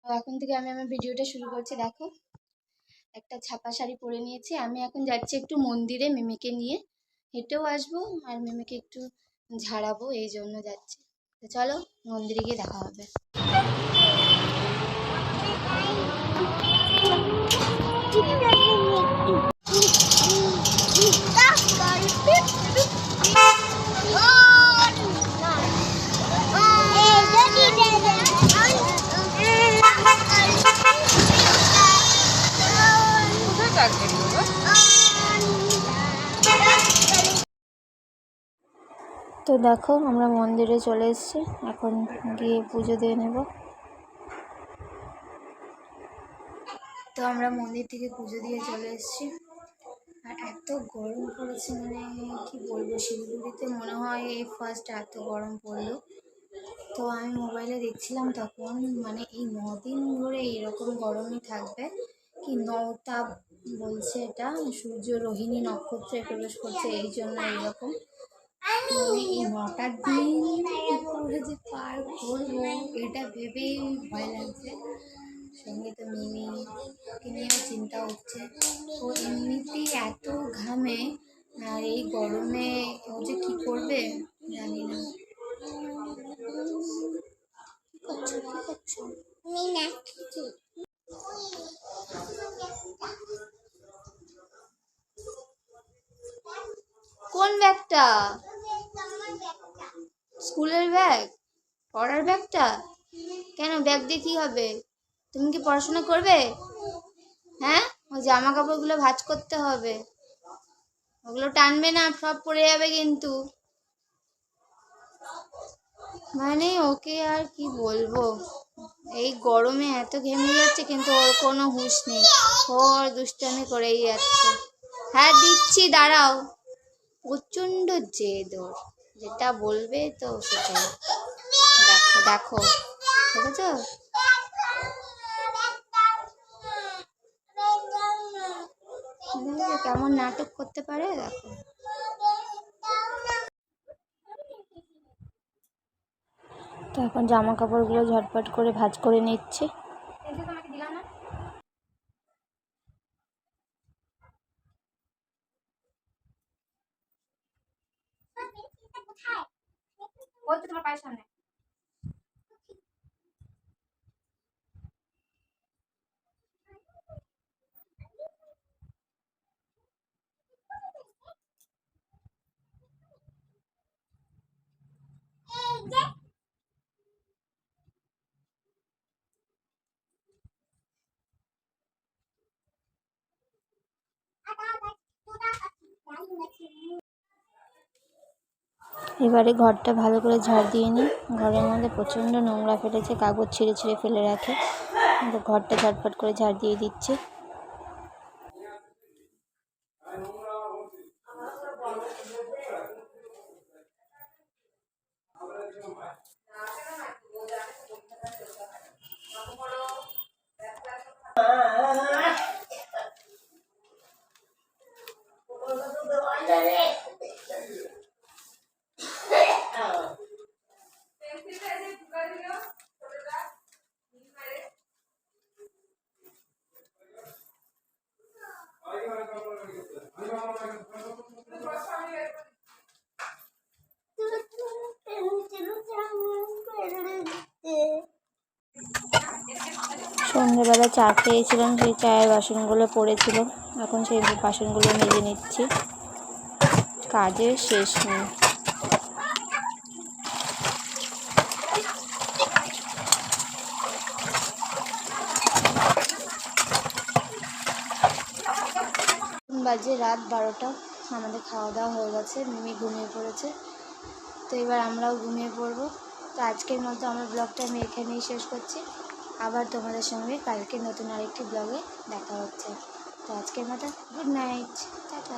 তো এখন থেকে আমি আমার ভিডিওটা শুরু করছি। দেখো, একটা ছাপা শাড়ি পরে নিয়েছি। আমি এখন যাচ্ছি একটু মন্দিরে মিমিকে নিয়ে, হেঁটেও আসবো আর মিমিকে একটু ঝাড়াবো, এই জন্য যাচ্ছি। তো চলো মন্দিরে গিয়ে দেখা হবে। তো দেখো আমরা মন্দিরে চলে এসেছি, এখন গিয়ে পুজো দিয়ে নেব। তো আমরা মন্দির থেকে পুজো দিয়ে চলে এসেছি, আর এত গরম পড়েছে, মানে কি বলবো, শিলিগুড়িতে মনে হয় এই ফার্স্ট এত গরম পড়লো। তো আমি মোবাইলে দেখছিলাম তখন, মানে এই 9 দিন ধরে এরকম গরমই থাকবে। কি নটা বলছে, এটা সূর্য রোহিণী নক্ষত্রে প্রবেশ করছে, এই জন্য এইরকম। মানে এই 9টা দিন কী করে যে পার করবো এটা ভেবেই ভয় লাগছে। সঙ্গে তো মিমিকে নিয়েও চিন্তা হচ্ছে। ও এমনিতেই এত ঘামে, আর এই গরমে ও যে কী করবে জানি না। কোন ব্যাগটা? স্কুলের ব্যাগ? পড়ার ব্যাগটা? কেন ব্যাগ দিয়ে কি হবে? তুমি কি পড়াশোনা করবে? হ্যাঁ, ওই জামা কাপড়গুলো ভাঁজ করতে হবে, ওগুলো টানবে না, সব পড়ে যাবে কিন্তু। মানে ওকে আর কি বলবো, এই গরমে এত ঘেমে যাচ্ছে, কিন্তু ওর কোনো হুঁশ নেই, ওর দুষ্টামি করেই যাচ্ছে। হ্যাঁ দিচ্ছি, দাঁড়াও। প্রচণ্ড জেদ ওর, যেটা বলবে তো সেটাই। দেখো দেখো, দেখেছো কেমন নাটক করতে পারে, দেখো। তো এখন জামা কাপড়গুলো ঝটপট করে ভাঁজ করে নিচ্ছি। তোমার পায়ের সামনে এবারে ঘরটা ভালো করে ঝাড় দিয়ে নিই। ঘরের মধ্যে প্রচণ্ড নোংরা ফেলেছে, কাগজ ছিঁড়ে ছিঁড়ে ফেলে রাখে। ঘরটা ঝটপট করে ঝাড় দিয়ে দিচ্ছে। সন্ধ্যেবেলা চা খেয়েছিলাম, সেই চায়ের বাসনগুলো পড়েছিল, এখন সেই বাসনগুলো মেজে নিচ্ছি। কাজের শেষ নেই। বাজে রাত 12টা, আমাদের খাওয়া দাওয়া হয়ে গেছে, মিমি ঘুমিয়ে পড়েছে। তো এবার আমরাও ঘুমিয়ে পড়বো। তো আজকের মতো আমার ব্লগটা আমি এখানেই শেষ করছি। আবার তোমাদের সঙ্গে কালকে নতুন আরেকটি ব্লগে দেখা হচ্ছে। তো আজকের মতো গুড নাইট, টাটা।